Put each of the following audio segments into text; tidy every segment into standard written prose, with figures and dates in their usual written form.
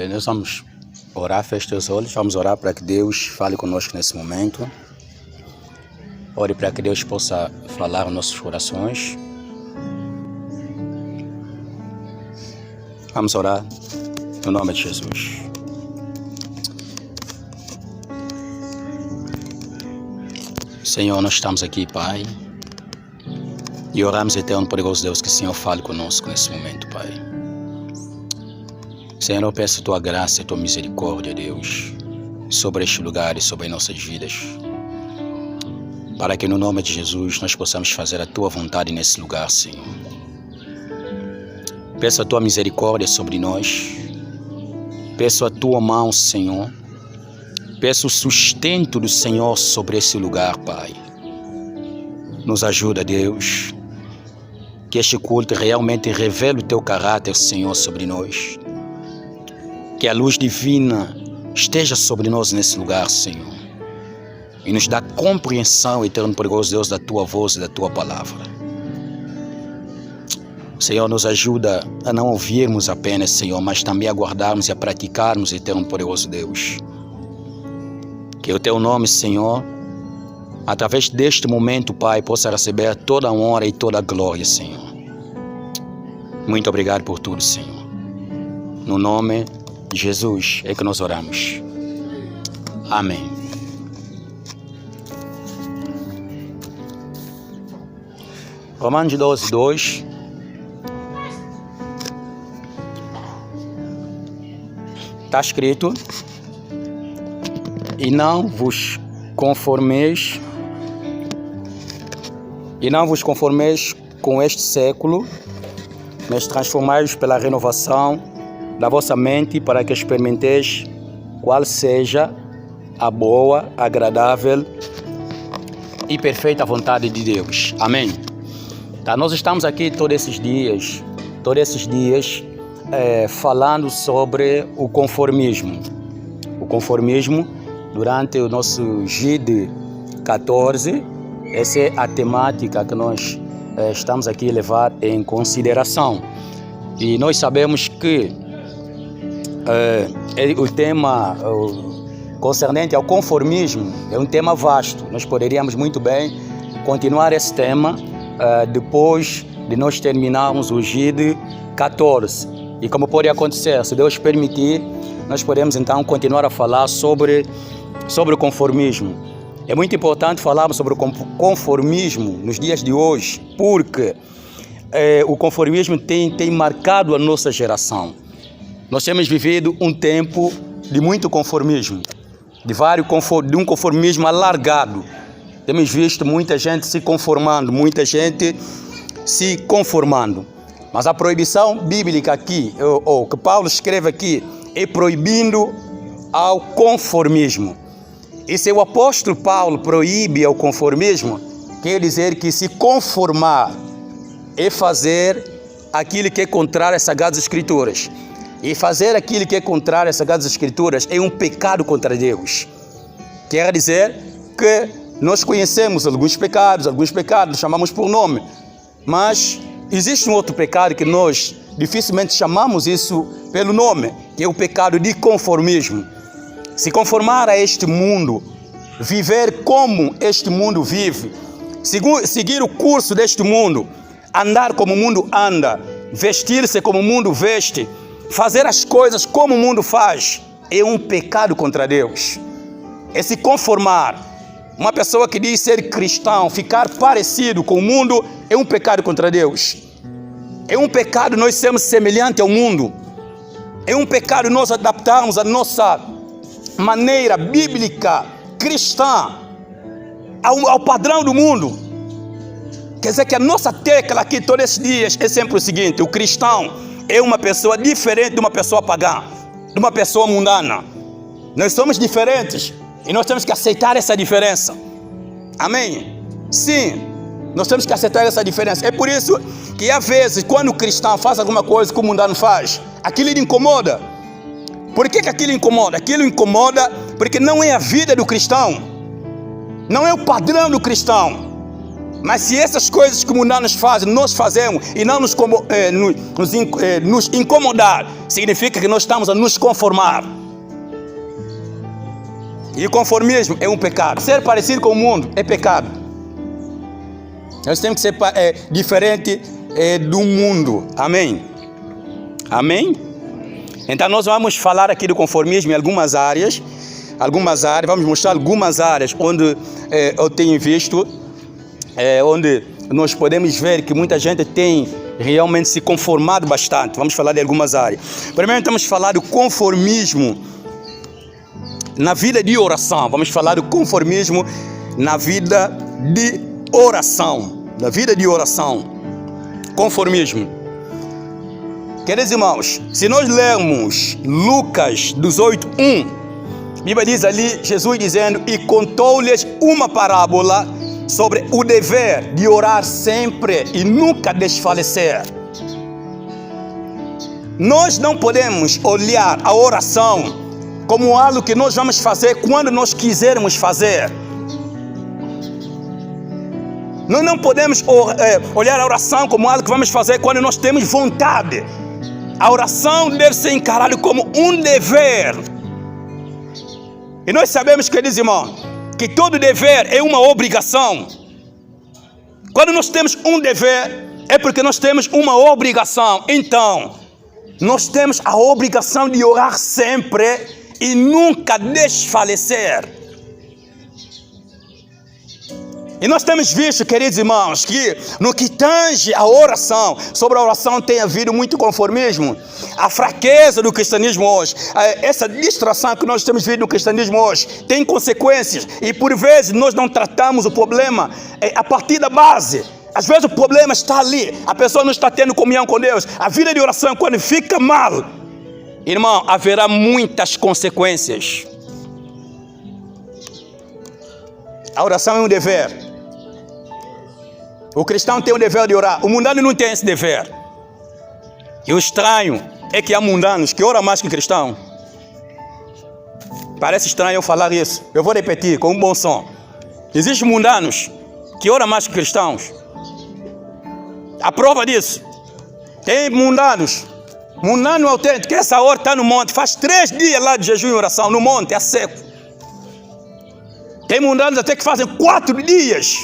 Nós vamos orar, feche os olhos, vamos orar para que Deus fale conosco nesse momento. Ore para que Deus possa falar nos nossos corações. Vamos orar no nome de Jesus. Senhor, nós estamos aqui, Pai, e oramos, eterno, poderoso Deus, que o Senhor fale conosco nesse momento, Pai. Senhor, eu peço a Tua graça e a Tua misericórdia, Deus, sobre este lugar e sobre nossas vidas, para que no nome de Jesus nós possamos fazer a Tua vontade nesse lugar, Senhor. Peço a Tua misericórdia sobre nós, peço a Tua mão, Senhor, peço o sustento do Senhor sobre esse lugar, Pai. Nos ajuda, Deus, que este culto realmente revele o Teu caráter, Senhor, sobre nós. Que a luz divina esteja sobre nós nesse lugar, Senhor, e nos dá compreensão, eterno poderoso Deus, da Tua voz e da Tua palavra. Senhor, nos ajuda a não ouvirmos apenas, Senhor, mas também a guardarmos e a praticarmos, eterno poderoso Deus. Que o Teu nome, Senhor, através deste momento, Pai, possa receber toda a honra e toda a glória, Senhor. Muito obrigado por tudo, Senhor. No nome de Jesus é que nós oramos. Amém. Romanos 12, 2. Está escrito: e não vos conformeis com este século, mas transformai-vos pela renovação da vossa mente, para que experimenteis qual seja a boa, agradável e perfeita vontade de Deus. Amém. Tá, nós estamos aqui todos esses dias falando sobre o conformismo. O conformismo, durante o nosso GID 14, essa é a temática que nós estamos aqui a levar em consideração. E nós sabemos que o tema concernente ao conformismo é um tema vasto. Nós poderíamos muito bem continuar esse tema depois de nós terminarmos o GID 14. E como pode acontecer, se Deus permitir, nós podemos então continuar a falar sobre o conformismo. É muito importante falarmos sobre o conformismo nos dias de hoje, porque o conformismo tem marcado a nossa geração. Nós temos vivido um tempo de muito conformismo, de um conformismo alargado. Temos visto muita gente se conformando, muita gente se conformando. Mas a proibição bíblica aqui, ou que Paulo escreve aqui, é proibindo ao conformismo. E se o apóstolo Paulo proíbe ao conformismo, quer dizer que se conformar é fazer aquilo que é contrário às Sagradas Escrituras. E fazer aquilo que é contrário às Sagradas Escrituras é um pecado contra Deus. Quer dizer que nós conhecemos alguns pecados chamamos por nome, mas existe um outro pecado que nós dificilmente chamamos isso pelo nome, que é o pecado de conformismo. Se conformar a este mundo, viver como este mundo vive, seguir o curso deste mundo, andar como o mundo anda, vestir-se como o mundo veste, fazer as coisas como o mundo faz, é um pecado contra Deus. É se conformar. Uma pessoa que diz ser cristão, ficar parecido com o mundo, é um pecado contra Deus. É um pecado nós sermos semelhantes ao mundo. É um pecado nós adaptarmos a nossa maneira bíblica, cristã, ao padrão do mundo. Quer dizer que a nossa tecla aqui todos esses dias é sempre o seguinte: o cristão é uma pessoa diferente de uma pessoa pagã, de uma pessoa mundana. Nós somos diferentes e nós temos que aceitar essa diferença. Amém? Sim, nós temos que aceitar essa diferença. É por isso que às vezes, quando o cristão faz alguma coisa que o mundano faz, aquilo lhe incomoda. Por que aquilo incomoda? Aquilo incomoda porque não é a vida do cristão, não é o padrão do cristão. Mas se essas coisas que mundanos fazem, nós fazemos e não nos incomodar, significa que nós estamos a nos conformar. E o conformismo é um pecado. Ser parecido com o mundo é pecado. Nós temos que ser diferente do mundo. Amém? Amém? Então nós vamos falar aqui do conformismo em algumas áreas. Vamos mostrar algumas áreas onde eu tenho visto, onde nós podemos ver que muita gente tem realmente se conformado bastante. Vamos falar de algumas áreas. Primeiro vamos falar do conformismo na vida de oração. Vamos falar do conformismo na vida de oração. Na vida de oração. Conformismo. Queridos irmãos, se nós lermos Lucas 18:1, a Bíblia diz ali, Jesus dizendo, e contou-lhes uma parábola sobre o dever de orar sempre e nunca desfalecer. Nós não podemos olhar a oração como algo que nós vamos fazer quando nós quisermos fazer. Nós não podemos olhar a oração como algo que vamos fazer quando nós temos vontade. A oração deve ser encarada como um dever. E nós sabemos, queridos irmãos, que todo dever é uma obrigação. Quando nós temos um dever, é porque nós temos uma obrigação. Então, nós temos a obrigação de orar sempre e nunca desfalecer. E nós temos visto, queridos irmãos, que no que tange a oração, sobre a oração tem havido muito conformismo. A fraqueza do cristianismo hoje, essa distração que nós temos visto no cristianismo hoje, tem consequências. E por vezes nós não tratamos o problema a partir da base. Às vezes o problema está ali, a pessoa não está tendo comunhão com Deus. A vida de oração, quando fica mal, irmão, haverá muitas consequências. A oração é um dever. O cristão tem o dever de orar. O mundano não tem esse dever. E o estranho é que há mundanos que oram mais que cristão. Parece estranho eu falar isso. Eu vou repetir com um bom som. Existem mundanos que oram mais que cristãos. A prova disso. Tem mundanos. Mundano autêntico, que essa hora está no monte. Faz 3 dias lá de jejum e oração. No monte, é seco. Tem mundanos até que fazem 4 dias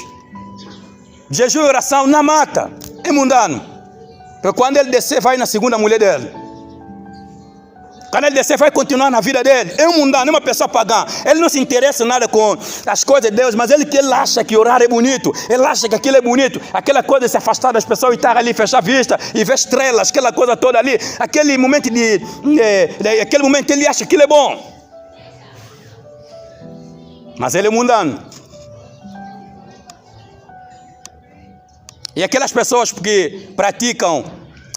de jejum e oração na mata. É mundano. Porque quando ele descer, vai na segunda mulher dele. Quando ele descer, vai continuar na vida dele. É um mundano, é uma pessoa pagã. Ele não se interessa nada com as coisas de Deus, mas ele acha que orar é bonito. Ele acha que aquilo é bonito. Aquela coisa de se afastar das pessoas e estar ali, fechar a vista e ver estrelas, aquela coisa toda ali. Aquele momento aquele momento ele acha que aquilo é bom. Mas ele é mundano. E aquelas pessoas que praticam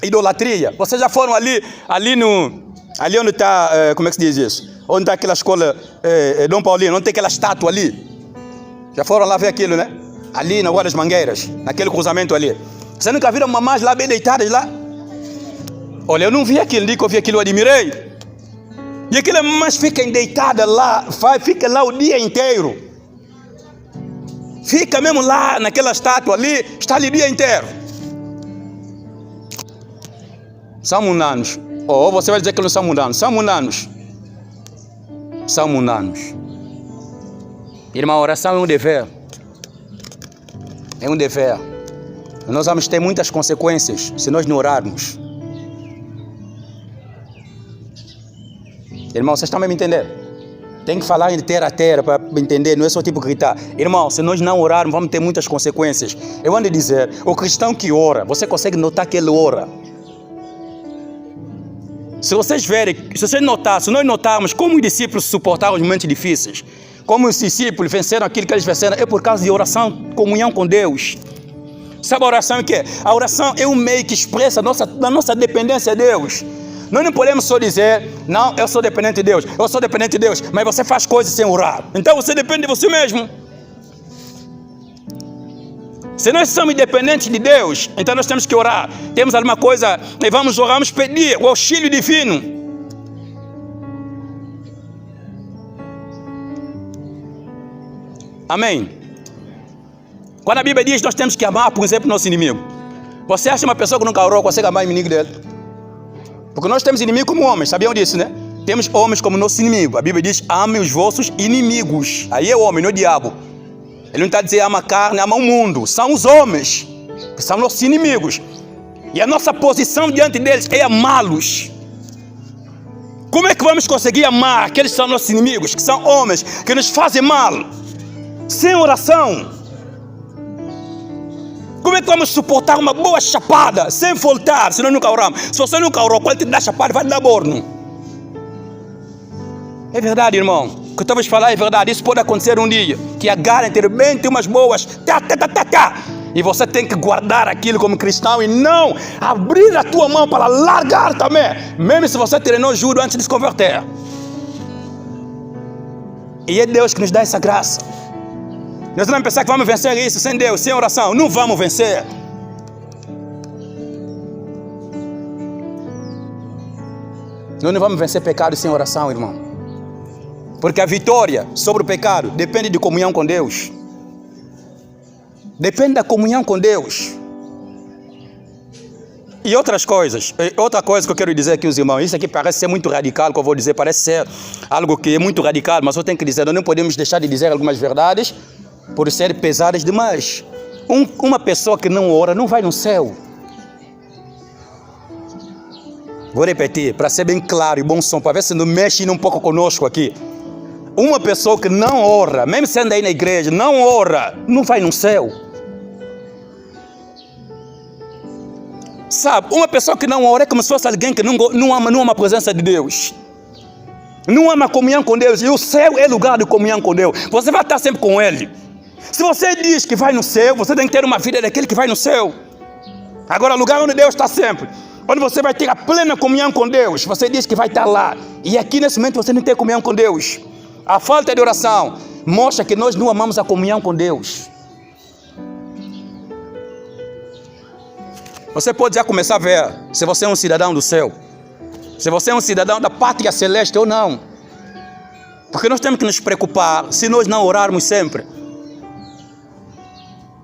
idolatria, vocês já foram ali onde está, como é que se diz isso? Onde está aquela escola Dom Paulino, onde tem aquela estátua ali? Já foram lá ver aquilo, né? Ali na Rua das Mangueiras, naquele cruzamento ali. Vocês nunca viram mamães lá bem deitadas lá? Olha, eu não vi aquilo, nem que eu vi aquilo, eu admirei. E aquela mamãe fica deitada lá, fica lá o dia inteiro. Fica mesmo lá naquela estátua ali, está ali o dia inteiro. São mundanos. Ou você vai dizer que não são mundanos. São mundanos. São mundanos. Irmão, a oração é um dever. É um dever. Nós vamos ter muitas consequências se nós não orarmos. Irmão, vocês estão me entendendo? Tem que falar em terra a terra para entender, não é só tipo gritar. Irmão, se nós não orarmos, vamos ter muitas consequências. Eu ando a dizer, o cristão que ora, você consegue notar que ele ora. Se vocês verem, se nós notarmos como os discípulos suportaram os momentos difíceis, como os discípulos venceram aquilo que eles venceram, é por causa de oração, comunhão com Deus. Sabe a oração é o quê? A oração é um meio que expressa a nossa dependência a Deus. Nós não podemos só dizer, não, eu sou dependente de Deus, mas você faz coisas sem orar. Então você depende de você mesmo. Se nós somos dependentes de Deus, então nós temos que orar. Temos alguma coisa, e vamos orar, vamos pedir o auxílio divino. Amém. Quando a Bíblia diz que nós temos que amar, por exemplo, nosso inimigo. Você acha uma pessoa que nunca orou, consegue amar o inimigo dele? Porque nós temos inimigo como homens, sabiam disso, né? Temos homens como nosso inimigo. A Bíblia diz, amem os vossos inimigos. Aí é o homem, não é o diabo. Ele não está dizendo ama a carne, ama o mundo. São os homens, que são nossos inimigos. E a nossa posição diante deles é amá-los. Como é que vamos conseguir amar aqueles que são nossos inimigos, que são homens, que nos fazem mal? Sem oração. Como é que vamos suportar uma boa chapada, sem voltar, se nós nunca oramos? Se você nunca orou, quando te dá chapada, vai te dar borno. É verdade, irmão. O que eu estava a falar é verdade. Isso pode acontecer um dia, que agarrem de repente umas boas, e você tem que guardar aquilo como cristão e não abrir a tua mão para largar também, mesmo se você treinou juro antes de se converter. E é Deus que nos dá essa graça. Nós não vamos pensar que vamos vencer isso sem Deus, sem oração. Não vamos vencer. Nós não vamos vencer pecado sem oração, irmão. Porque a vitória sobre o pecado depende de comunhão com Deus. Depende da comunhão com Deus. E outras coisas. Outra coisa que eu quero dizer aqui, os irmãos. Isso aqui parece ser muito radical, que eu vou dizer. Parece ser algo que é muito radical. Mas eu tenho que dizer, nós não podemos deixar de dizer algumas verdades por serem pesadas demais. Uma pessoa que não ora não vai no céu. Vou repetir, para ser bem claro e bom som, para ver se não mexe um pouco conosco aqui. Uma pessoa que não ora, mesmo sendo aí na igreja, não ora, não vai no céu. Sabe, uma pessoa que não ora é como se fosse alguém que não ama a presença de Deus. Não ama a comunhão com Deus. E o céu é lugar de comunhão com Deus. Você vai estar sempre com Ele. Se você diz que vai no céu, você tem que ter uma vida daquele que vai no céu. Agora, o lugar onde Deus está sempre, onde você vai ter a plena comunhão com Deus, você diz que vai estar lá. E aqui nesse momento você não tem comunhão com Deus. A falta de oração mostra que nós não amamos a comunhão com Deus. Você pode já começar a ver se você é um cidadão do céu, se você é um cidadão da pátria celeste ou não. Porque nós temos que nos preocupar se nós não orarmos sempre.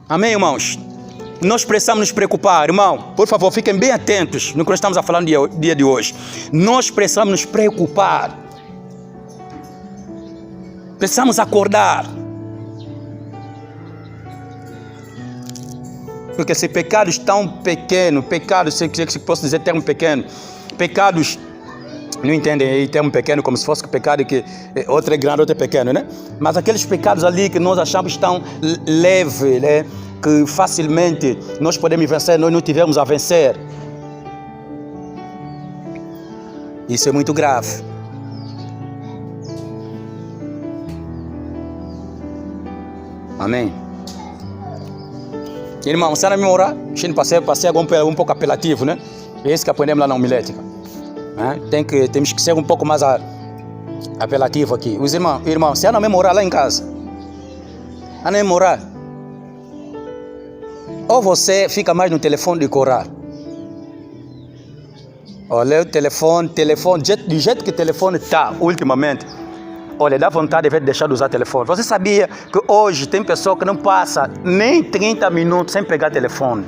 Amém, irmãos? Nós precisamos nos preocupar, irmão. Por favor, fiquem bem atentos no que nós estamos a falar no dia de hoje. Nós precisamos nos preocupar. Precisamos acordar. Porque se pecados tão pequenos, pecados, se posso dizer termo pequeno, pecados, não entendem aí termo pequeno como se fosse pecado que outro é grande, outro é pequeno, né? Mas aqueles pecados ali que nós achamos tão leves, né? Que facilmente nós podemos vencer, nós não tivemos a vencer. Isso é muito grave. Amém. Irmão, você não me orar? A gente passei um pouco apelativo, né? É isso que aprendemos lá na homilética. Temos que ser um pouco mais apelativo aqui. Os irmãos, você não me orar lá em casa? Não me orar? Ou você fica mais no telefone de corar? Olha o telefone, do jeito que o telefone está ultimamente. Olha, dá vontade de deixar de usar telefone. Você sabia que hoje tem pessoa que não passa nem 30 minutos sem pegar telefone?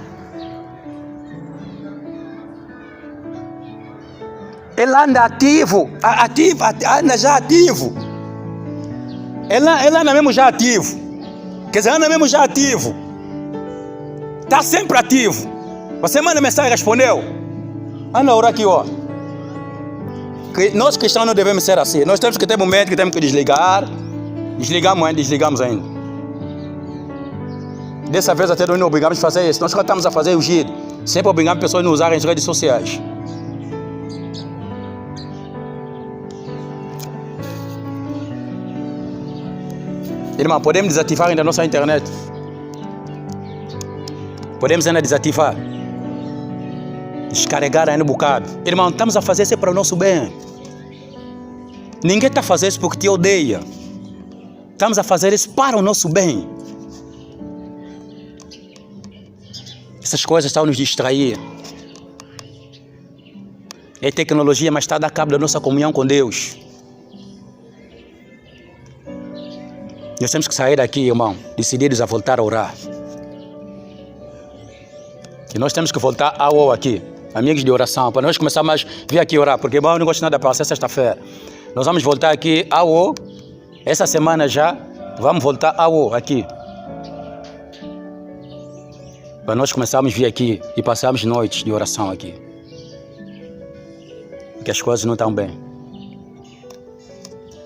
Ele anda ativo, anda já ativo. Ele anda mesmo já ativo. Quer dizer, anda mesmo já ativo. Está sempre ativo. Você manda mensagem e respondeu. Anda orar aqui, ó. Que nós cristãos não devemos ser assim. Nós temos que ter momentos que temos que desligar. Desligamos ainda. Dessa vez até nós não obrigamos a fazer isso. Nós só estamos a fazer o giro. Sempre obrigamos pessoas a não usarem as redes sociais. Irmão, podemos desativar ainda a nossa internet. Podemos ainda desativar. Descarregar ainda um bocado. Irmão, estamos a fazer isso para o nosso bem. Ninguém está a fazer isso porque te odeia. Estamos a fazer isso para o nosso bem. Essas coisas estão a nos distrair. É tecnologia, mas está a dar cabo da nossa comunhão com Deus. Nós temos que sair daqui, irmão, decididos a voltar a orar. E nós temos que voltar ao aqui, amigos de oração, para nós começarmos a vir aqui orar, porque bom, eu não gosto nada para ser sexta-feira. Nós vamos voltar aqui ao essa semana já, vamos voltar ao aqui. Para nós começarmos a vir aqui e passarmos noites de oração aqui. Porque as coisas não estão bem.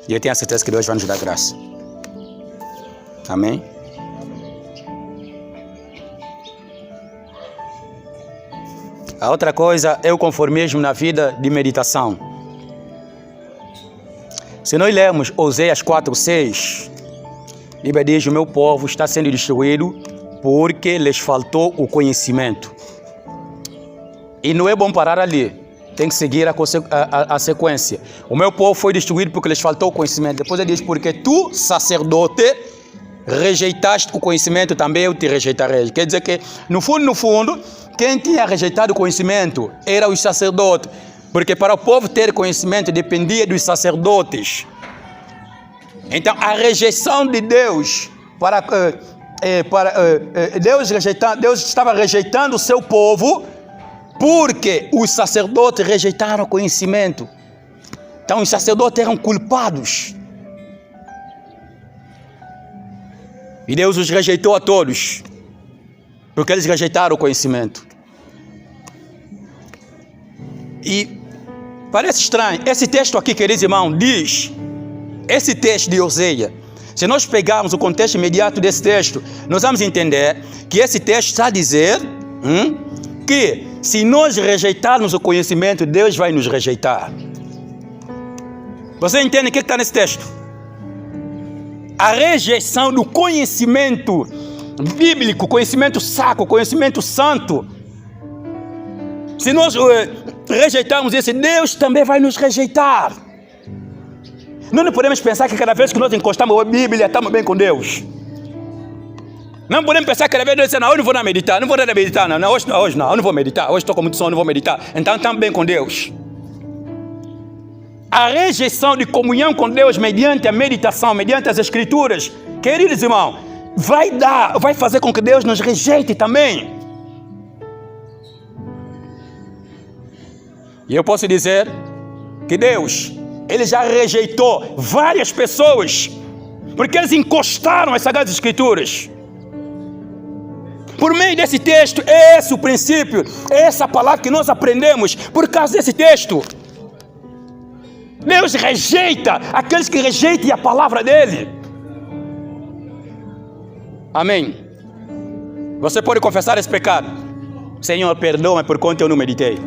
E eu tenho a certeza que Deus vai nos dar graça. Amém? A outra coisa é o conformismo na vida de meditação. Se nós lermos Oséias 4:6, a Bíblia diz: o meu povo está sendo destruído porque lhes faltou o conhecimento. E não é bom parar ali, tem que seguir a sequência. O meu povo foi destruído porque lhes faltou o conhecimento. Depois ele diz: porque tu, sacerdote, rejeitaste o conhecimento, também eu te rejeitarei. Quer dizer que, no fundo, quem tinha rejeitado o conhecimento era os sacerdotes. Porque para o povo ter conhecimento dependia dos sacerdotes. Então a rejeição de Deus Deus estava rejeitando o seu povo porque os sacerdotes rejeitaram o conhecimento. Então os sacerdotes eram culpados. E Deus os rejeitou a todos porque eles rejeitaram o conhecimento. E parece estranho, esse texto aqui, queridos irmãos, diz, esse texto de Oséias, se nós pegarmos o contexto imediato desse texto, nós vamos entender que esse texto está a dizer que se nós rejeitarmos o conhecimento, Deus vai nos rejeitar. Você entende o que está nesse texto? A rejeição do conhecimento bíblico, conhecimento sacro, conhecimento santo. Se nós rejeitarmos esse, Deus também vai nos rejeitar. Nós não podemos pensar que cada vez que nós encostamos a Bíblia, estamos bem com Deus. Não podemos pensar que cada vez que nós dizemos: não, eu não vou meditar, não vou meditar, não, hoje não, eu não vou meditar, hoje estou com muito sono, não vou meditar. Então estamos bem com Deus. A rejeição de comunhão com Deus mediante a meditação, mediante as Escrituras, queridos irmãos, vai fazer com que Deus nos rejeite também. E eu posso dizer que Deus, Ele já rejeitou várias pessoas, porque eles encostaram as Sagradas Escrituras. Por meio desse texto, esse é o princípio, essa palavra que nós aprendemos por causa desse texto. Deus rejeita aqueles que rejeitam a palavra dEle. Amém. Você pode confessar esse pecado: Senhor, perdoa-me por quanto eu não meditei.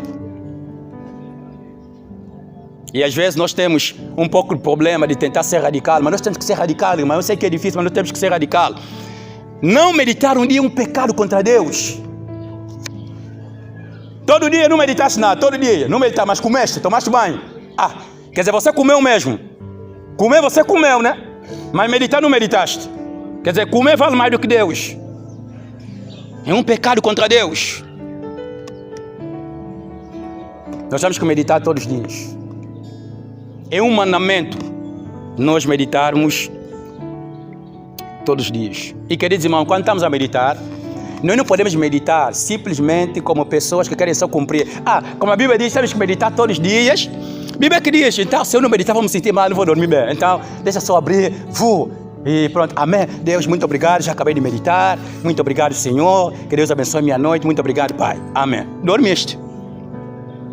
E às vezes nós temos um pouco de problema de tentar ser radical, mas nós temos que ser radical, irmão. Eu sei que é difícil, mas nós temos que ser radical. Não meditar um dia é um pecado contra Deus. Todo dia não meditaste nada, todo dia não meditaste, mas comeste, tomaste banho. Quer dizer, você comeu mesmo. Comer você comeu, né? Mas meditar não meditaste. Quer dizer, comer vale mais do que Deus. É um pecado contra Deus. Nós temos que meditar todos os dias. É um mandamento nós meditarmos todos os dias. E queridos irmãos, quando estamos a meditar, nós não podemos meditar simplesmente como pessoas que querem só cumprir. Como a Bíblia diz, temos que meditar todos os dias. A Bíblia que diz: então se eu não meditar, vou me sentir mal, não vou dormir bem. Então deixa só abrir, e pronto, amém. Deus, muito obrigado, já acabei de meditar. Muito obrigado, Senhor, que Deus abençoe minha noite. Muito obrigado, Pai, amém. Dormiste.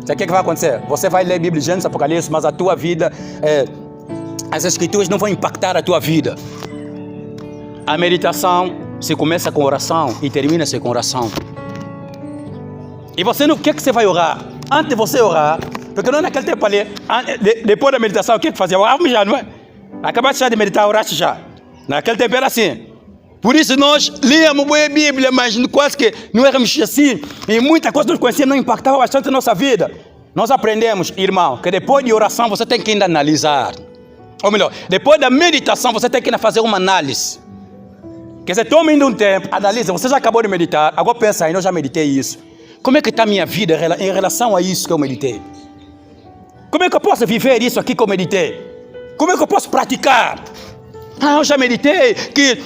Sabe o que vai acontecer? Você vai ler a Bíblia, Gênesis, Apocalipse, mas a tua vida, as Escrituras não vão impactar a tua vida. A meditação se começa com oração e termina-se com oração. E você, o que você vai orar? Antes de você orar, porque não é naquele tempo ali, depois da meditação, o que fazia? Orávamos já, não é? Acabaste já de meditar, oraste já. Naquele tempo era assim. Por isso nós líamos a Bíblia, mas quase que não éramos assim. E muita coisa nós conhecíamos, não impactava bastante a nossa vida. Nós aprendemos, irmão, que depois de oração você tem que ainda analisar. Ou melhor, depois da meditação você tem que ainda fazer uma análise. Quer dizer, toma ainda um tempo, analisa. Você já acabou de meditar, agora pensa aí: eu já meditei isso. Como é que está a minha vida em relação a isso que eu meditei? Como é que eu posso viver isso aqui que eu meditei? Como é que eu posso praticar? Eu já meditei que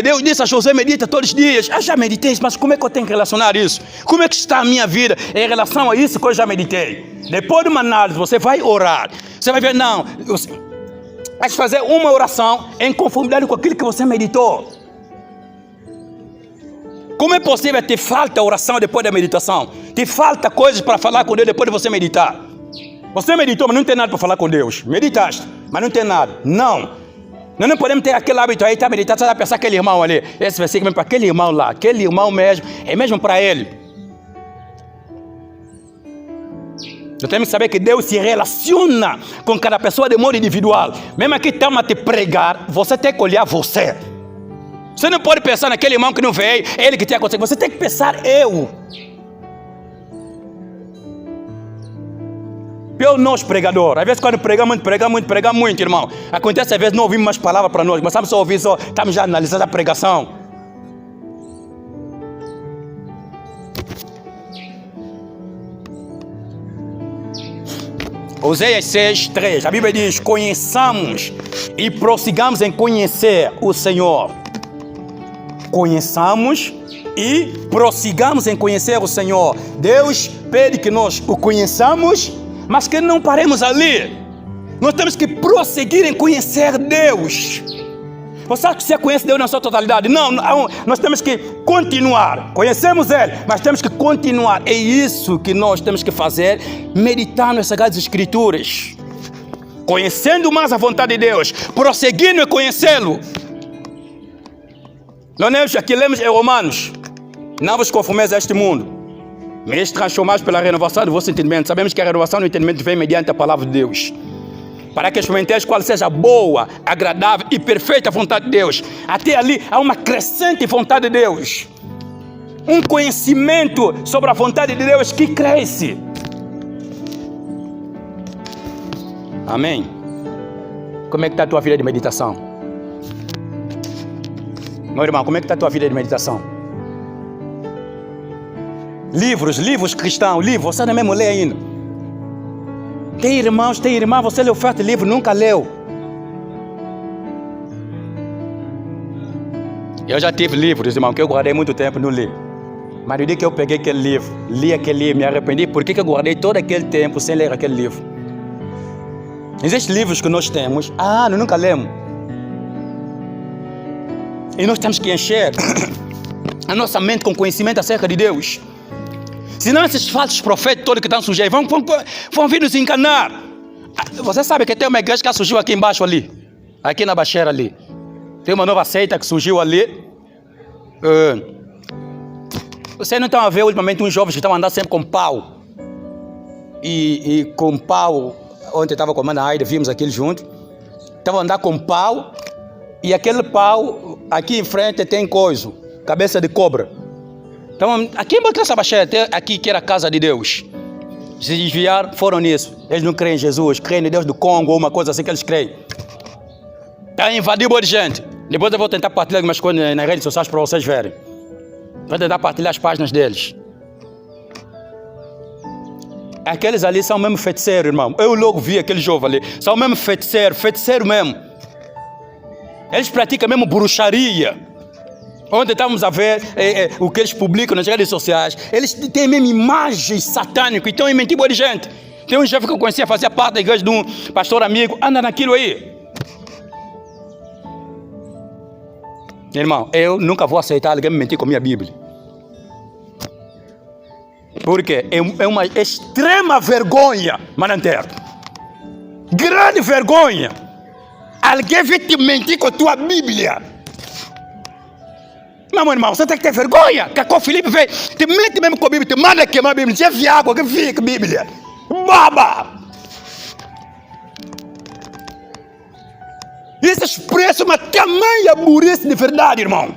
Deus disse a José, medita todos os dias. Eu já meditei, mas como é que eu tenho que relacionar isso? Como é que está a minha vida em relação a isso que eu já meditei? Depois de uma análise, você vai orar. Você vai ver, não, vai fazer uma oração em conformidade com aquilo que você meditou. Como é possível te falta oração depois da meditação? Te falta coisas para falar com Deus depois de você meditar? Você meditou, mas não tem nada para falar com Deus. Meditaste, mas não tem nada. Não. Nós não podemos ter aquele hábito aí, tá meditando, você vai pensar aquele irmão ali. Esse versículo é para aquele irmão lá. Aquele irmão mesmo, é mesmo para ele. Nós temos que saber que Deus se relaciona com cada pessoa de modo individual. Mesmo aqui estamos a te pregar, você tem que olhar você. Você não pode pensar naquele irmão que não veio, ele que tem acontecido. Você tem que pensar eu. Pior nós pregadores. Às vezes quando pregamos muito, irmão. Acontece às vezes não ouvimos mais palavras para nós. Começamos só a ouvir, estamos já analisando a pregação. Oséias 6:3. A Bíblia diz, conheçamos e prossigamos em conhecer o Senhor. Conheçamos e prossigamos em conhecer o Senhor. Deus pede que nós o conheçamos, mas que não paremos ali. Nós temos que prosseguir em conhecer Deus. Você acha que você conhece Deus na sua totalidade? Não, nós temos que continuar. Conhecemos Ele, mas temos que continuar. É isso que nós temos que fazer, meditar nas Sagradas Escrituras. Conhecendo mais a vontade de Deus, prosseguindo em conhecê-lo. Nós aqui lemos em Romanos, não vos conformeis a este mundo, mas transformados pela renovação do vosso entendimento. Sabemos que a renovação do entendimento vem mediante a palavra de Deus, para que experimenteis qual seja a boa, agradável e perfeita vontade de Deus. Até ali há uma crescente vontade de Deus, um conhecimento sobre a vontade de Deus que cresce. Amém? Como é que está a tua vida de meditação? Meu irmão, como é que está a tua vida de meditação? Livros cristãos, você não mesmo lê ainda. Tem irmãos, você lê oferta de livro, nunca leu. Eu já tive livros, irmão, que eu guardei muito tempo, não li. Mas no dia que eu peguei aquele livro, li aquele livro, me arrependi, por que eu guardei todo aquele tempo sem ler aquele livro? Existem livros que nós temos, nós nunca lemos. E nós temos que encher a nossa mente com conhecimento acerca de Deus. Senão esses falsos profetas todos que estão sujeitos vão vir nos enganar. Você sabe que tem uma igreja que surgiu aqui embaixo ali. Aqui na Baixeira ali. Tem uma nova seita que surgiu ali. Vocês não estão a ver ultimamente uns jovens que estão andando sempre com pau. E com pau. Ontem estava com a Mana Aida, vimos aquilo junto. Estavam andando com pau. E aquele pau, aqui em frente tem coisa, cabeça de cobra. Então, aqui em essa Baixeira, aqui que era a casa de Deus. Se desviaram, foram nisso. Eles não creem em Jesus, creem em Deus do Congo, ou uma coisa assim que eles creem. Está invadindo boa de gente. Depois eu vou tentar partilhar algumas coisas nas redes sociais para vocês verem. Vou tentar partilhar as páginas deles. Aqueles ali são mesmo feiticeiros, irmão. Eu logo vi aquele jovem ali. São mesmo feiticeiro mesmo. Eles praticam mesmo bruxaria. Ontem estávamos a ver o que eles publicam nas redes sociais. Eles têm mesmo imagens satânicas e estão em mentir boa de gente. Tem um chefe que eu conhecia, fazia parte da igreja de um pastor amigo. Anda naquilo aí. Irmão, eu nunca vou aceitar alguém me mentir com a minha Bíblia. Porque é uma extrema vergonha, Mananter. Grande vergonha. Alguém vai te mentir com a tua Bíblia. Não, meu irmão, você tem que ter vergonha. Que o Felipe vem, te mente mesmo com a Bíblia, te manda queimar a Bíblia, você é água, que fica a Bíblia. Baba! Isso expressa uma tamanha burrice de verdade, irmão.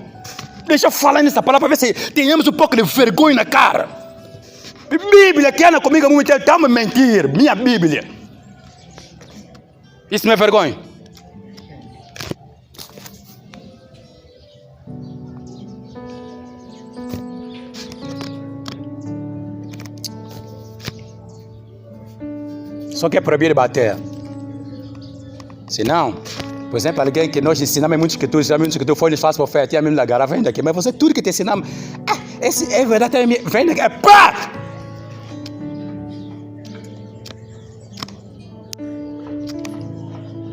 Deixa eu falar nessa palavra para ver se tenhamos um pouco de vergonha na cara. Bíblia que anda comigo há muito tempo, está a mentir. Minha Bíblia. Isso não é vergonha? Só que é proibido bater. Senão, Por exemplo, alguém que nós ensinamos em muitas escrituras, foi de falso profeta, e a mesma gara, vem daqui, mas você, tudo que te ensinamos, esse é verdade, vem daqui, pá!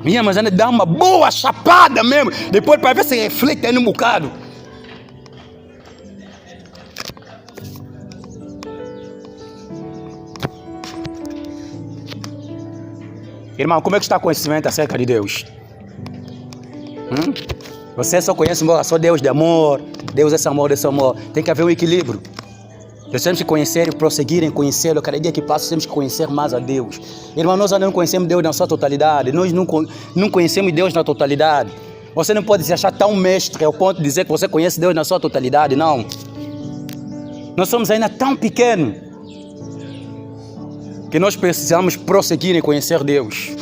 Minha, mas ainda dá uma boa chapada mesmo, depois para ver se reflete aí um bocado. Irmão, como é que está o conhecimento acerca de Deus? Você só conhece só Deus de amor, Deus é esse amor, esse amor. Tem que haver um equilíbrio. Nós temos que conhecer e prosseguir em conhecê-lo. Cada dia que passa, temos que conhecer mais a Deus. Irmão, nós ainda não conhecemos Deus na sua totalidade. Nós não conhecemos Deus na totalidade. Você não pode se achar tão mestre ao ponto de dizer que você conhece Deus na sua totalidade, não. Nós somos ainda tão pequenos que nós precisamos prosseguir em conhecer Deus.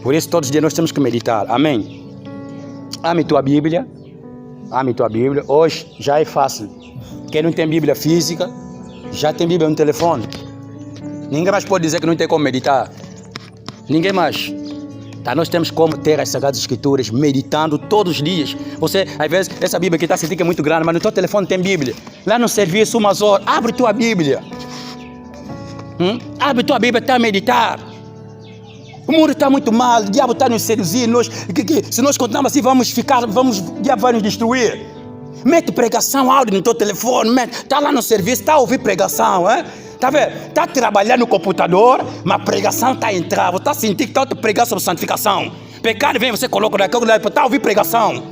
Por isso, todos os dias nós temos que meditar. Amém? Ame tua Bíblia. Ame tua Bíblia. Hoje já é fácil. Quem não tem Bíblia física, já tem Bíblia no telefone. Ninguém mais pode dizer que não tem como meditar. Ninguém mais. Tá, nós temos como ter as Sagradas Escrituras meditando todos os dias. Você, às vezes, essa Bíblia aqui está sentindo que é muito grande, mas no teu telefone tem Bíblia. Lá no serviço, umas horas, abre tua Bíblia. Abre tua Bíblia para meditar. O mundo está muito mal, o diabo está nos seduzindo. Se nós continuarmos assim, o diabo vai nos destruir. Mete pregação, áudio no teu telefone, está lá no serviço, está a ouvir pregação, está vendo? Está trabalhando no computador, mas a pregação está entrando, está sentindo que está a pregar sobre santificação. Pecado vem, você coloca naquele lado, está a ouvir pregação.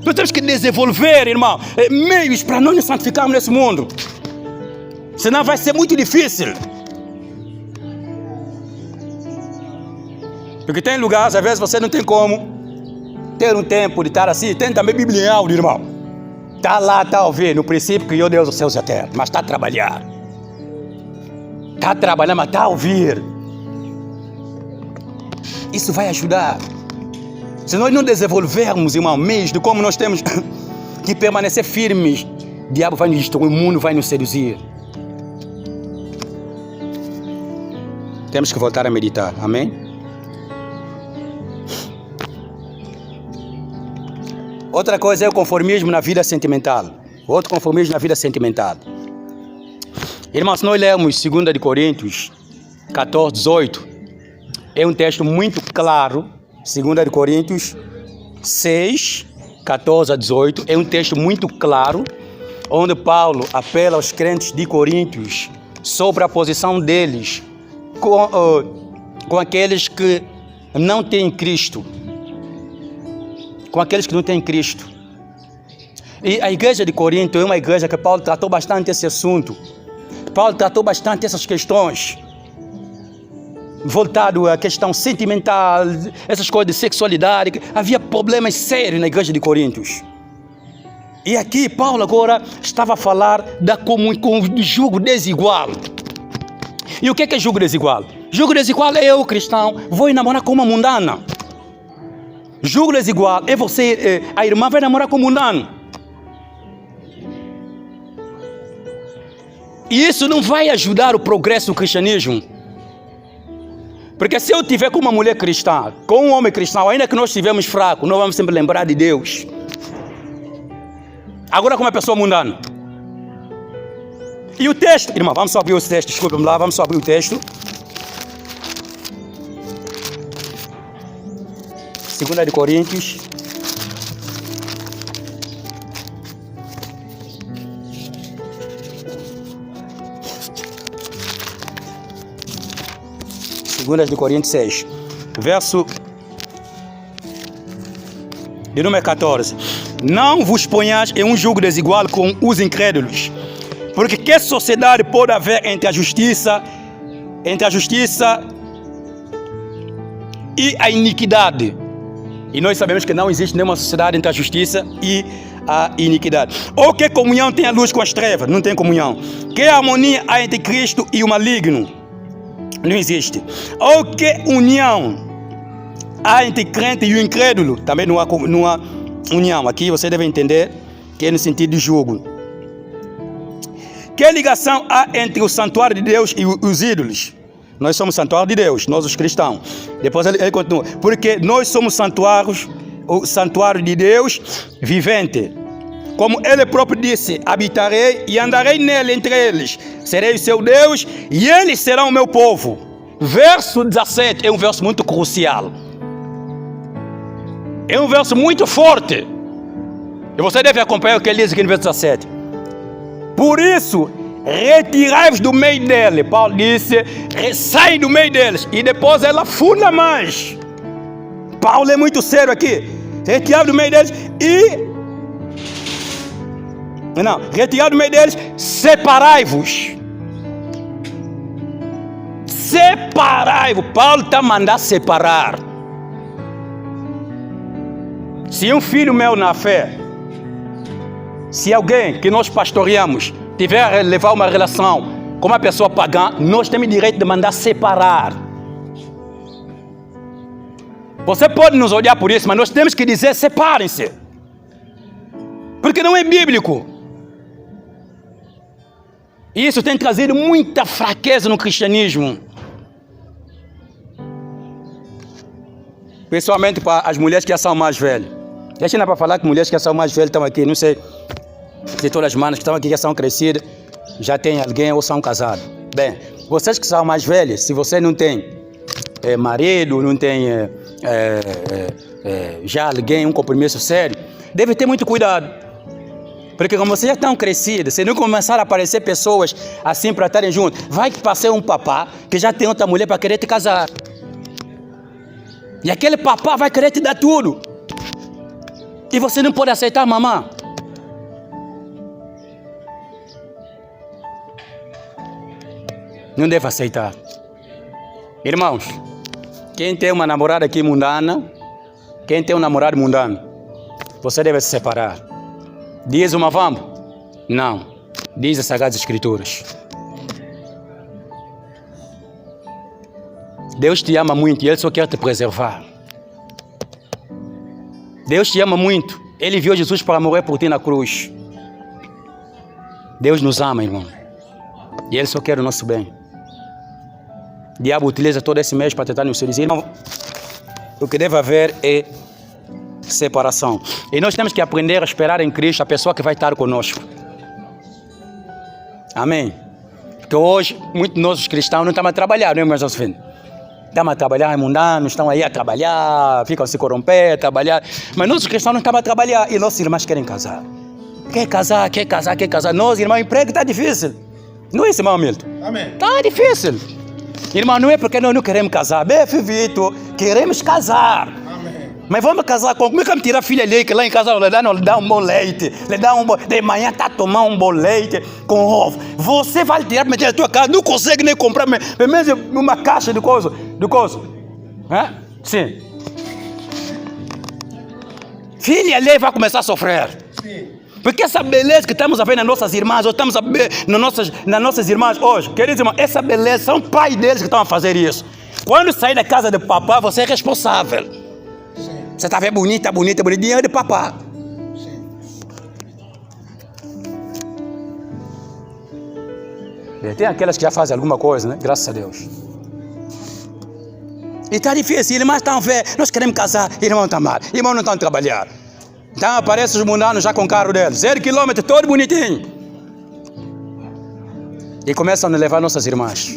Nós temos que desenvolver, irmão, meios para nós nos santificarmos nesse mundo. Senão vai ser muito difícil. Porque tem lugares, às vezes você não tem como ter um tempo de estar assim. Tem também Bíblia em áudio, irmão. Está lá, está a ouvir. No princípio criou Deus os céus e a terra. Mas está a trabalhar. Está a trabalhar, mas está a ouvir. Isso vai ajudar. Se nós não desenvolvermos, irmão, meios de como nós temos que permanecer firmes, o diabo vai nos destruir, o mundo vai nos seduzir. Temos que voltar a meditar, amém? Outra coisa é o conformismo na vida sentimental. Outro conformismo na vida sentimental. Irmãos, se nós lemos 2 Coríntios 14, 18, é um texto muito claro. 2 Coríntios 6, 14 a 18, é um texto muito claro, onde Paulo apela aos crentes de Coríntios sobre a posição deles com aqueles que não têm Cristo. Com aqueles que não têm Cristo. E a igreja de Corinto é uma igreja que Paulo tratou bastante esse assunto. Paulo tratou bastante essas questões. Voltado à questão sentimental, essas coisas de sexualidade. Havia problemas sérios na igreja de Coríntios. E aqui Paulo agora estava a falar do jugo desigual. E o que é jugo desigual? Jugo desigual é eu, cristão, vou namorar com uma mundana. Jugo desigual é você, a irmã vai namorar com um mundano. E isso não vai ajudar o progresso do cristianismo. Porque se eu tiver com uma mulher cristã, com um homem cristão, ainda que nós estivermos fracos, nós vamos sempre lembrar de Deus. Agora com uma pessoa mundana. E o texto, irmão, vamos só abrir o texto, desculpa-me lá, vamos só abrir o texto. 2 Coríntios. Segunda de Coríntios 6, verso de número 14. Não vos ponhais em um jugo desigual com os incrédulos, porque que sociedade pode haver entre a justiça e a iniquidade? E nós sabemos que não existe nenhuma sociedade entre a justiça e a iniquidade. Ou que comunhão tem a luz com as trevas? Não tem comunhão. Que harmonia há entre Cristo e o maligno? Não existe. Ou que união há entre crente e o incrédulo? Também não há união. Aqui você deve entender que é no sentido de jugo. Que ligação há entre o santuário de Deus e os ídolos? Nós somos santuário de Deus, nós os cristãos. Depois ele continua. Porque nós somos santuários, o santuário de Deus vivente. Como ele próprio disse, habitarei e andarei nele entre eles. Serei o seu Deus e eles serão o meu povo. Verso 17 é um verso muito crucial. É um verso muito forte. E você deve acompanhar o que ele diz aqui no verso 17. Por isso, retirai-vos do meio dele. Paulo disse, sai do meio deles. E depois ela funda mais. Paulo é muito sério aqui. Retirai-vos do meio deles e... Não, retirai-vos do meio deles, separai-vos. Separai-vos. Paulo está mandando separar. Se um filho meu na fé, se alguém que nós pastoreamos tiver a levar uma relação com uma pessoa pagã, nós temos direito de mandar separar. Você pode nos olhar por isso, mas nós temos que dizer separem-se. Porque não é bíblico. E isso tem trazido muita fraqueza no cristianismo. Principalmente para as mulheres que já são mais velhas. Deixa eu para falar que mulheres que já são mais velhas estão aqui, não sei se todas as manas que estão aqui já são crescidas, já têm alguém ou são casados. Bem, vocês que são mais velhas, se você não tem marido, não tem já alguém, um compromisso sério, deve ter muito cuidado. Porque como vocês já estão crescidos, se não começar a aparecer pessoas assim para estarem juntos, vai que passe um papá que já tem outra mulher para querer te casar. E aquele papá vai querer te dar tudo. E você não pode aceitar, mamãe. Não deve aceitar. Irmãos, quem tem uma namorada aqui mundana, quem tem um namorado mundano, você deve se separar. Diz uma vamos? Não. Diz as Sagradas Escrituras. Deus te ama muito e Ele só quer te preservar. Deus te ama muito. Ele viu Jesus para morrer por ti na cruz. Deus nos ama, irmão. E Ele só quer o nosso bem. O diabo utiliza todo esse mês para tentar nos seduzir. Irmão, o que deve haver é separação. E nós temos que aprender a esperar em Cristo a pessoa que vai estar conosco. Amém? Porque hoje, muitos de nós os cristãos não estamos a trabalhar, não é, meus filhos? Estamos a trabalhar, mundanos, estão aí a trabalhar, ficam a se corromper, a trabalhar. Mas nós os cristãos não estamos a trabalhar e nossos irmãos querem casar. Quer casar, quer casar, quer casar. Nós, irmão, emprego está difícil. Não é isso, irmão Milton? Amém. Está difícil. Irmão, não é porque nós não queremos casar. Bem, Vitor, queremos casar. Amém. Mas vamos casar com... Como é que vamos tirar a filha leite lá em casa? Lhe dá um bom leite. De manhã está a tomar um bom leite com ovo. Você vai tirar para meter na tua casa. Não consegue nem comprar mesmo uma caixa de coisa. Hã? Sim. Filha leite vai começar a sofrer. Sim. Porque essa beleza que estamos a ver nas nossas irmãs, ou estamos a ver nas nossas irmãs hoje, queridos irmãos, essa beleza são pais deles que estão a fazer isso. Quando sair da casa de papá, você é responsável. Sim. Você está vendo bonita, dinheiro de papá. Sim. Tem aquelas que já fazem alguma coisa, né? Graças a Deus. E está difícil, irmãs estão a ver, nós queremos casar, irmão está mal, irmão não estão a trabalhar. Então aparecem os mundanos já com o carro deles, 0 km, todo bonitinho. E começam a levar nossas irmãs.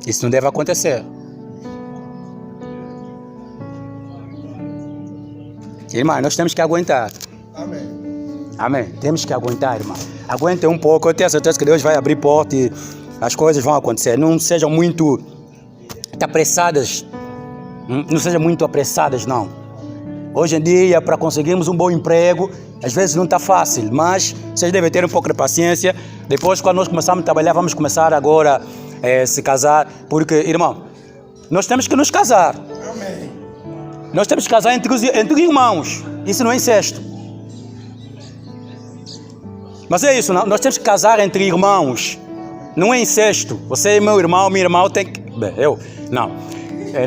Isso não deve acontecer. Irmã, nós temos que aguentar. Amém. Amém. Temos que aguentar, irmã. Aguentem um pouco, eu tenho certeza que Deus vai abrir porta e as coisas vão acontecer. Não sejam muito apressadas. Não sejam muito apressadas, não. Hoje em dia, para conseguirmos um bom emprego, às vezes não está fácil, mas vocês devem ter um pouco de paciência. Depois, quando nós começarmos a trabalhar, vamos começar agora a se casar. Porque, irmão, nós temos que nos casar. Amém. Nós temos que casar entre irmãos. Isso não é incesto. Mas é isso, não? Nós temos que casar entre irmãos. Não é incesto. Você é meu irmão, minha irmã tem que... Bem, eu... Não.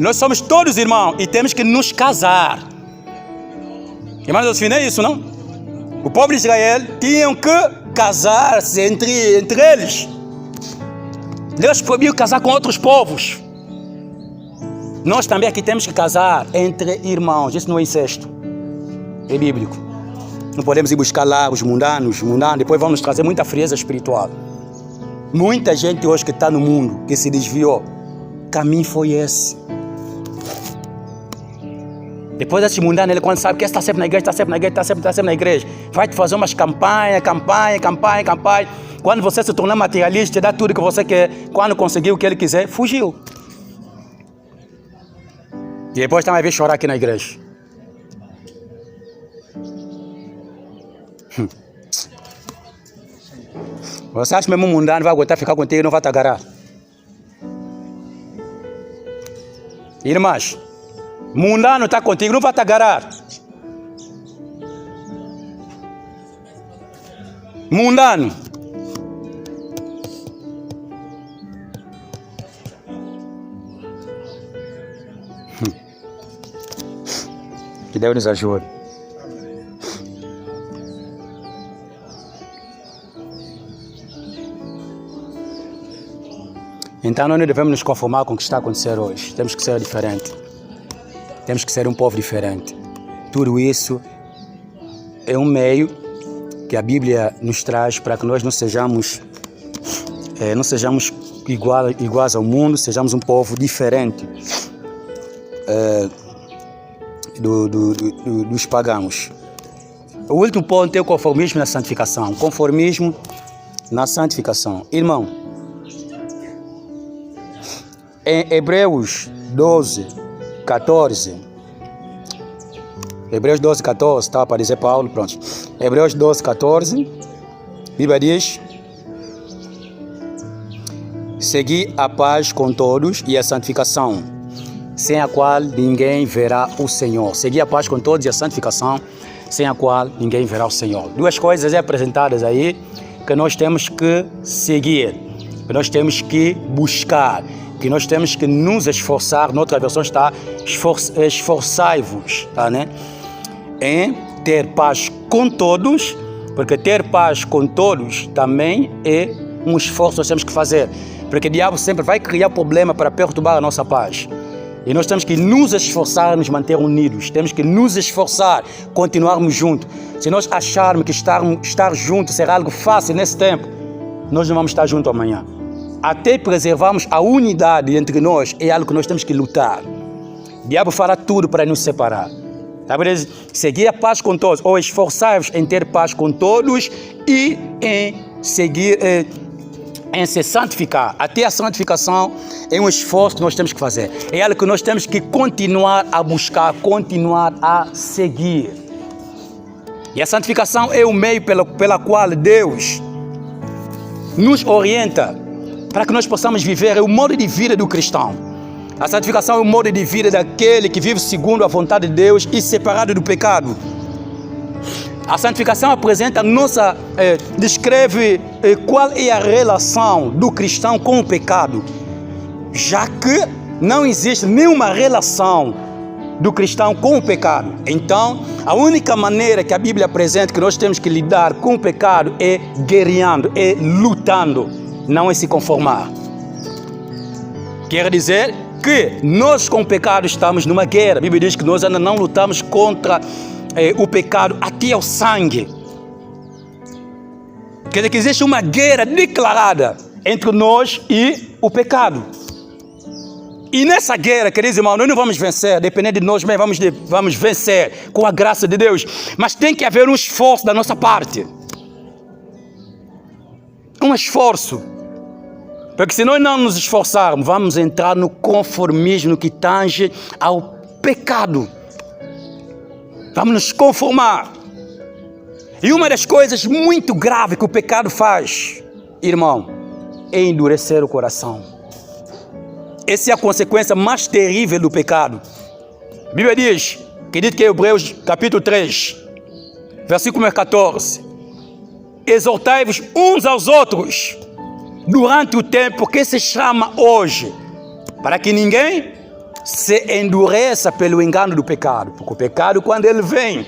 Nós somos todos irmãos e temos que nos casar. Irmãos, não é isso, não? O povo de Israel tinham que casar-se entre eles. Deus proibiu casar com outros povos. Nós também aqui temos que casar entre irmãos. Isso não é incesto. É bíblico. Não podemos ir buscar lá os mundanos. Depois vão nos trazer muita frieza espiritual. Muita gente hoje que está no mundo, que se desviou. O caminho foi esse. Depois esse mundano, ele quando sabe que está sempre na igreja, está sempre na igreja, vai te fazer umas campanhas. Quando você se tornar materialista, dá tudo que você quer, quando conseguiu o que ele quiser, fugiu. E depois também vai vir chorar aqui na igreja. Você acha mesmo um mundano vai aguentar ficar contigo e não vai te agarrar? Irmãs, mundano está contigo, não vai te agarrar. Mundano. Que Deus nos ajude. Então nós não devemos nos conformar com o que está a acontecer hoje. Temos que ser diferente. Temos que ser um povo diferente. Tudo isso é um meio que a Bíblia nos traz para que nós não sejamos iguais ao mundo, sejamos um povo diferente dos pagãos. O último ponto é o conformismo na santificação. Conformismo na santificação. Irmão, em Hebreus 12, 14, estava para dizer Paulo, pronto. Hebreus 12, 14, a Bíblia diz: segui a paz com todos e a santificação, sem a qual ninguém verá o Senhor. Segui a paz com todos e a santificação, sem a qual ninguém verá o Senhor. Duas coisas apresentadas aí que nós temos que seguir, que nós temos que buscar, que nós temos que nos esforçar. Noutra versão está esforçai-vos, tá, né? Em ter paz com todos, porque ter paz com todos também é um esforço que nós temos que fazer, porque o diabo sempre vai criar problema para perturbar a nossa paz. E nós temos que nos esforçar, nos manter unidos, temos que nos esforçar, continuarmos juntos. Se nós acharmos que estar juntos será algo fácil nesse tempo, nós não vamos estar juntos amanhã. Até preservarmos a unidade entre nós é algo que nós temos que lutar. O diabo fará tudo para nos separar. Seguir a paz com todos, ou esforçar-vos em ter paz com todos e em se santificar. Até a santificação é um esforço que nós temos que fazer. É algo que nós temos que continuar a buscar, continuar a seguir. E a santificação é o meio pela qual Deus nos orienta para que nós possamos viver, é o modo de vida do cristão. A santificação é o modo de vida daquele que vive segundo a vontade de Deus e separado do pecado. A santificação apresenta descreve qual é a relação do cristão com o pecado, já que não existe nenhuma relação do cristão com o pecado. Então, a única maneira que a Bíblia apresenta que nós temos que lidar com o pecado é guerreando, é lutando, não é se conformar. Quer dizer que nós com o pecado estamos numa guerra. A Bíblia diz que nós ainda não lutamos contra o pecado até ao sangue. Quer dizer que existe uma guerra declarada entre nós e o pecado. E nessa guerra, queridos irmãos, nós não vamos vencer, dependendo de nós mesmos, vamos vencer com a graça de Deus. Mas tem que haver um esforço da nossa parte. Um esforço. Porque se nós não nos esforçarmos, vamos entrar no conformismo, no que tange ao pecado. Vamos nos conformar. E uma das coisas muito graves que o pecado faz, irmão, é endurecer o coração. Essa é a consequência mais terrível do pecado. A Bíblia diz, que é Hebreus capítulo 3, versículo 14. Exortai-vos uns aos outros durante o tempo que se chama hoje, para que ninguém se endureça pelo engano do pecado. Porque o pecado, quando ele vem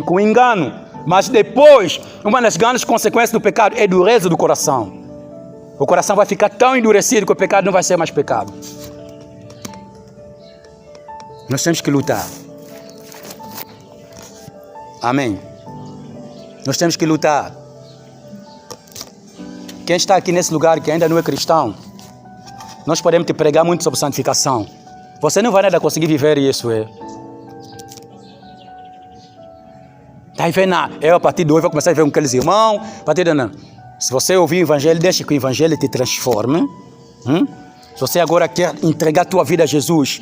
com engano. Mas depois, uma das grandes consequências do pecado é a dureza do coração. O coração vai ficar tão endurecido que o pecado não vai ser mais pecado. Nós temos que lutar. Amém. Nós temos que lutar. Quem está aqui nesse lugar que ainda não é cristão, nós podemos te pregar muito sobre santificação. Você não vai nada conseguir viver isso. Está vendo? Eu a partir de hoje vou começar a ver com aqueles irmãos. A partir de não. Se você ouvir o evangelho, deixa que o evangelho te transforme. Se você agora quer entregar a tua vida a Jesus,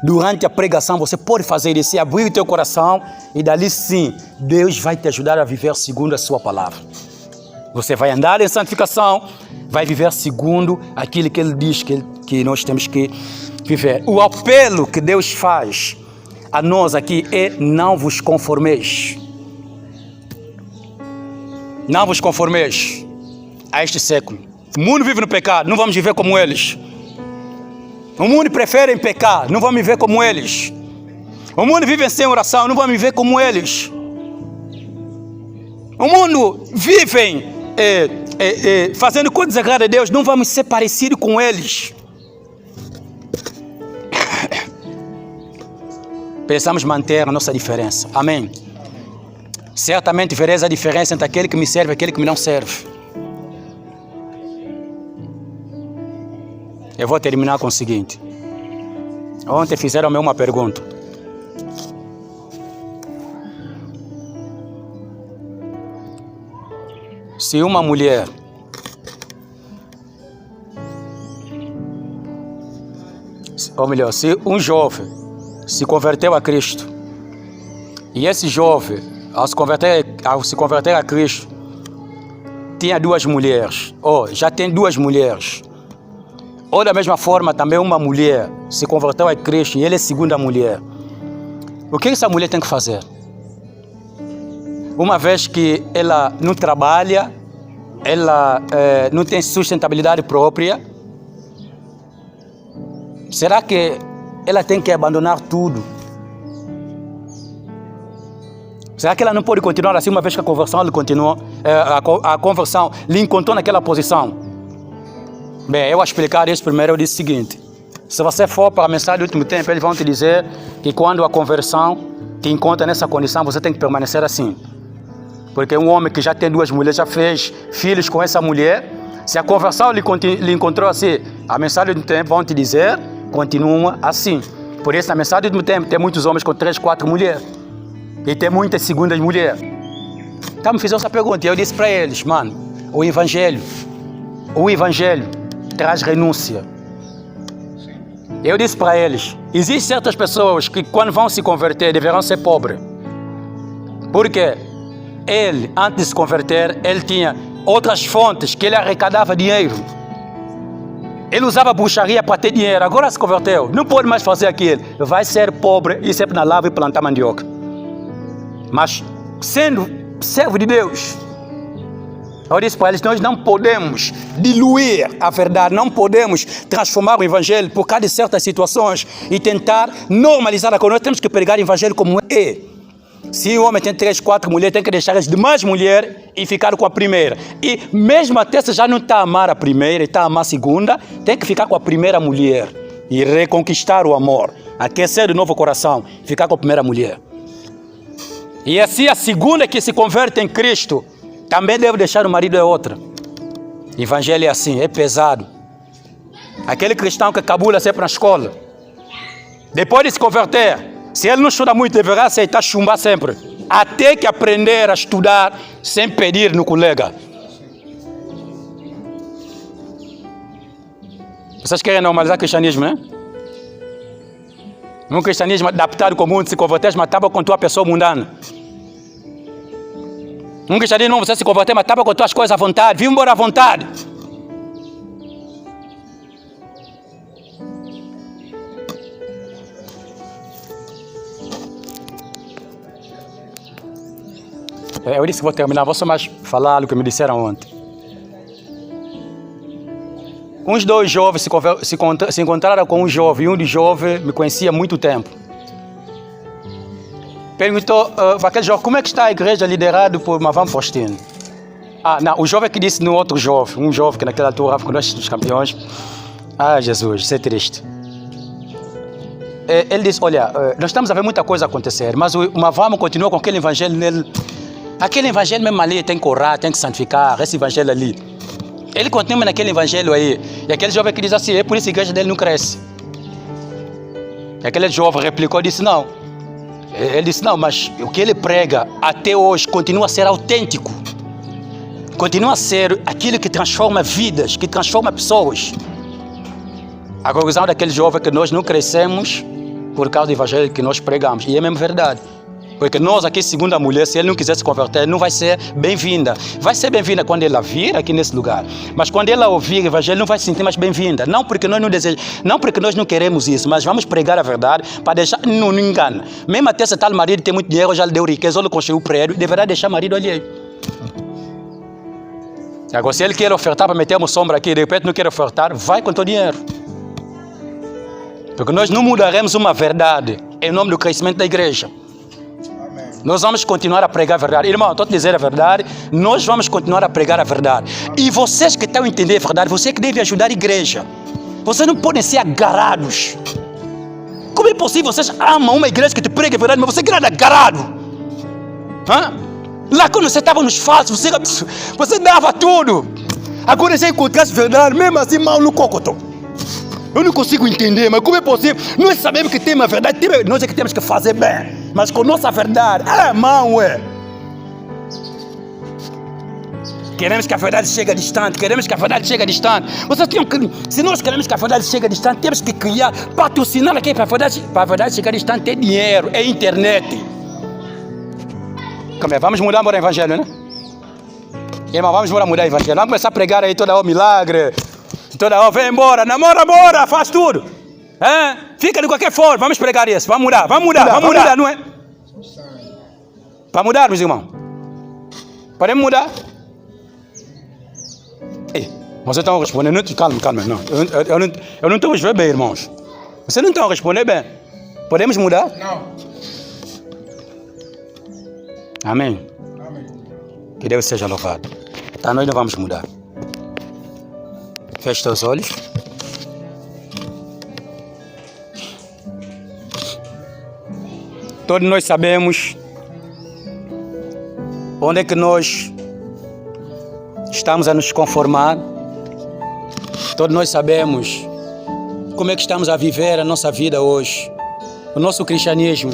durante a pregação você pode fazer isso, abrir o teu coração e dali sim, Deus vai te ajudar a viver segundo a sua palavra. Você vai andar em santificação, vai viver segundo aquilo que Ele diz que nós temos que viver. O apelo que Deus faz a nós aqui é: não vos conformeis. Não vos conformeis a este século. O mundo vive no pecado, não vamos viver como eles. O mundo prefere pecar, não vamos viver como eles. O mundo vive sem oração, não vamos viver como eles. O mundo vive fazendo coisas que agradam a Deus, não vamos ser parecidos com eles. Precisamos manter a nossa diferença. Amém. Certamente vereis a diferença entre aquele que me serve e aquele que me não serve. Eu vou terminar com o seguinte. Ontem fizeram-me uma pergunta. Se uma mulher ou melhor, se um jovem se converteu a Cristo e esse jovem, ao se converter a Cristo, tinha duas mulheres, ou já tem duas mulheres, ou da mesma forma também uma mulher se converteu a Cristo e ele é segunda mulher, o que essa mulher tem que fazer? Uma vez que ela não trabalha, ela não tem sustentabilidade própria, será que ela tem que abandonar tudo? Será que ela não pode continuar assim uma vez que a conversão lhe continuou, a conversão lhe encontrou naquela posição? Bem, eu vou explicar isso primeiro. Eu disse o seguinte: se você for para a mensagem do último tempo, eles vão te dizer que quando a conversão te encontra nessa condição, você tem que permanecer assim. Porque um homem que já tem duas mulheres, já fez filhos com essa mulher, se a conversão lhe encontrou assim, a mensagem do último tempo vão te dizer, continua assim. Por isso, na mensagem do último tempo, tem muitos homens com 3, 4 mulheres. E tem muitas segundas mulheres. Então me fizeram essa pergunta e eu disse para eles: mano, o evangelho traz renúncia. Eu disse para eles: existem certas pessoas que quando vão se converter deverão ser pobres. Porque ele, antes de se converter, ele tinha outras fontes que ele arrecadava dinheiro. Ele usava bruxaria para ter dinheiro. Agora se converteu, não pode mais fazer aquilo. Vai ser pobre e sempre na lava e plantar mandioca. Mas sendo servo de Deus, eu disse para eles: nós não podemos diluir a verdade, não podemos transformar o evangelho por causa de certas situações e tentar normalizar a coisa. Nós temos que pregar o evangelho como é. Se o homem tem 3, 4 mulheres, tem que deixar as demais mulheres e ficar com a primeira. E mesmo até se já não está a amar a primeira e está a amar a segunda, tem que ficar com a primeira mulher e reconquistar o amor, aquecer de novo o coração, ficar com a primeira mulher. E assim a segunda que se converte em Cristo também deve deixar o marido é outra. O evangelho é assim, é pesado. Aquele cristão que cabula sempre na escola, depois de se converter, se ele não estuda muito, deverá aceitar chumbar sempre, até que aprender a estudar sem pedir no colega. Vocês querem normalizar o cristianismo, né? Um cristianismo adaptado com o mundo, se converter, mas estava com tua pessoa mundana. Um cristianismo não, você se converter, mas estava com tuas coisas à vontade, vive embora à vontade. Eu disse que vou terminar, vou só mais falar o que me disseram ontem. Uns dois jovens se encontraram com um jovem, e um de jovem me conhecia há muito tempo. perguntou para aquele jovem, como é que está a igreja liderada por Mavam Faustino? Não, o jovem que disse no outro jovem, um jovem que naquela altura com nós dos campeões, Jesus, isso é triste. Ele disse, olha, nós estamos a ver muita coisa acontecer, mas o Mavam continua com aquele evangelho nele. Aquele evangelho mesmo ali tem que orar, tem que santificar, esse evangelho ali. Ele continua naquele evangelho aí. E aquele jovem que diz assim, é por isso que a igreja dele não cresce. E aquele jovem replicou e disse, não. Ele disse, não, mas o que ele prega até hoje continua a ser autêntico. Continua a ser aquilo que transforma vidas, que transforma pessoas. A conclusão daquele jovem é que nós não crescemos por causa do evangelho que nós pregamos. E é mesmo verdade. Porque nós aqui, segundo a mulher, se ele não quiser se converter, não vai ser bem-vinda. Vai ser bem-vinda quando ela vir aqui nesse lugar. Mas quando ela ouvir o evangelho, não vai se sentir mais bem-vinda. Não porque nós não desejamos, não porque nós não queremos isso, mas vamos pregar a verdade para deixar, não engana. Mesmo até se tal marido tem muito dinheiro, já lhe deu riqueza, ou lhe construiu o prédio, deverá deixar o marido alheio. Agora, se ele quer ofertar para meter uma sombra aqui, de repente não quer ofertar, vai com todo o dinheiro. Porque nós não mudaremos uma verdade em nome do crescimento da igreja. Nós vamos continuar a pregar a verdade. Irmão, estou a dizer a verdade. Nós vamos continuar a pregar a verdade. E vocês que estão a entender a verdade, você que deve ajudar a igreja. Vocês não podem ser agarrados. Como é possível vocês amam uma igreja que te prega a verdade, mas você é agarrado? Lá quando você estava nos falsos, você dava tudo. Agora você encontraste verdade, mesmo assim mal no cocotó. Eu não consigo entender, mas como é possível? Nós sabemos que tem uma verdade, nós é que temos que fazer bem. Mas com nossa verdade, irmão, queremos que a verdade chegue distante, queremos que a verdade chegue distante. Vocês tinham que, se nós queremos que a verdade chegue distante, temos que criar, patrocinar aqui para a verdade chegar distante, é dinheiro, é internet. Como é? Vamos mudar o evangelho, né? Irmão, vamos mudar o evangelho. Vamos começar a pregar aí toda hora milagre. Toda hora, vem embora, namora, faz tudo. Fica de qualquer forma, vamos pregar isso. Vamos mudar, não é? Para mudar, meus irmãos. Podemos mudar? Ei, vocês estão respondendo, calma, não. Eu não estou respondendo bem, irmãos. Vocês não estão respondendo bem. Podemos mudar? Não. Amém. Que Deus seja louvado. Tá, nós não vamos mudar. Feche os olhos. Todos nós sabemos onde é que nós estamos a nos conformar. Todos nós sabemos como é que estamos a viver a nossa vida hoje. O nosso cristianismo.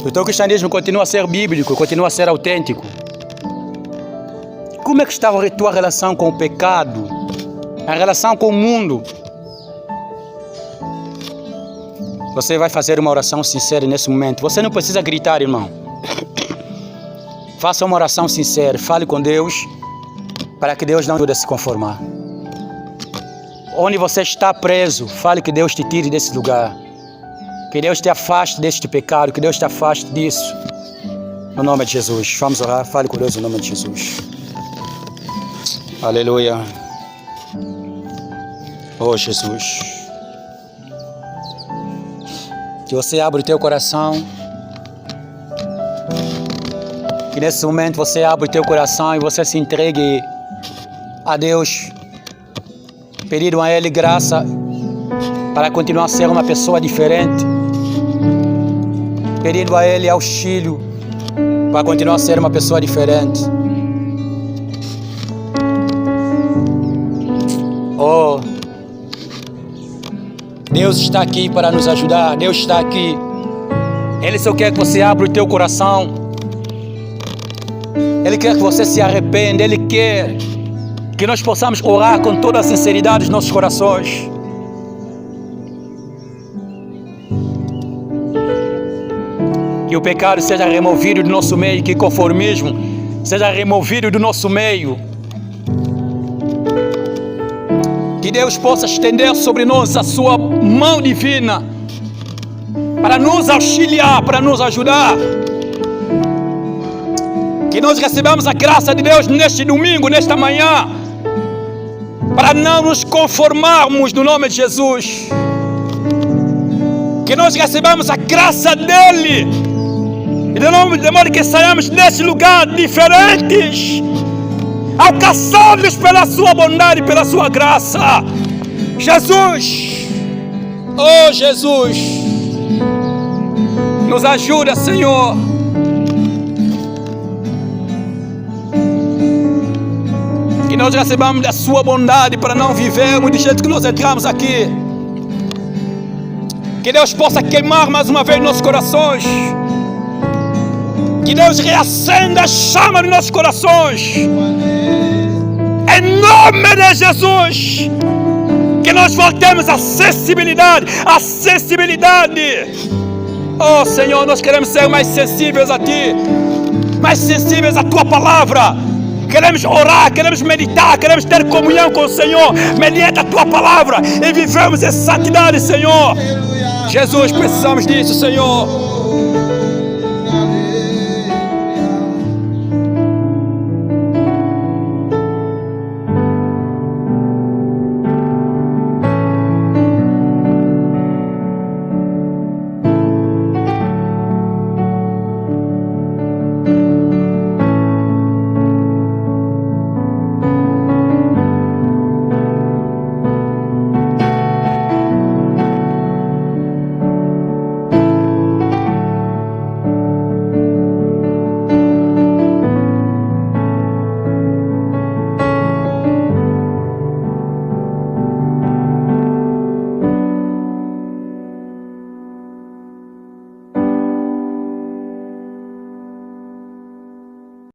O teu cristianismo continua a ser bíblico, continua a ser autêntico. Como é que está a tua relação com o pecado? A relação com o mundo? Você vai fazer uma oração sincera nesse momento. Você não precisa gritar, irmão. Faça uma oração sincera. Fale com Deus para que Deus não ajude a se conformar. Onde você está preso, fale que Deus te tire desse lugar. Que Deus te afaste deste pecado. Que Deus te afaste disso. No nome de Jesus. Vamos orar. Fale com Deus no nome de Jesus. Aleluia. Oh, Jesus. Que você abra o teu coração. Que nesse momento você abra o teu coração e você se entregue a Deus. Pedindo a Ele graça para continuar a ser uma pessoa diferente. Pedindo a Ele auxílio para continuar a ser uma pessoa diferente. Oh, Deus está aqui para nos ajudar. Deus está aqui. Ele só quer que você abra o teu coração. Ele quer que você se arrependa. Ele quer que nós possamos orar com toda a sinceridade dos nossos corações. Que o pecado seja removido do nosso meio. Que o conformismo seja removido do nosso meio. Que Deus possa estender sobre nós a sua mão divina para nos auxiliar, para nos ajudar. Que nós recebamos a graça de Deus neste domingo, nesta manhã, para não nos conformarmos no nome de Jesus. Que nós recebamos a graça dele. E de modo que saiamos desse lugar diferentes, alcançados pela sua bondade e pela sua graça. Jesus, oh Jesus, nos ajuda, Senhor. Que nós recebamos da sua bondade para não vivermos do jeito que nós entramos aqui. Que Deus possa queimar mais uma vez nossos corações. Que Deus reacenda a chama dos nossos corações. Em nome de Jesus. Que nós voltemos à sensibilidade. À sensibilidade. Oh Senhor, nós queremos ser mais sensíveis a Ti. Mais sensíveis à Tua palavra. Queremos orar, queremos meditar, queremos ter comunhão com o Senhor. Mediante a Tua palavra. E vivemos em santidade, Senhor. Jesus, precisamos disso, Senhor.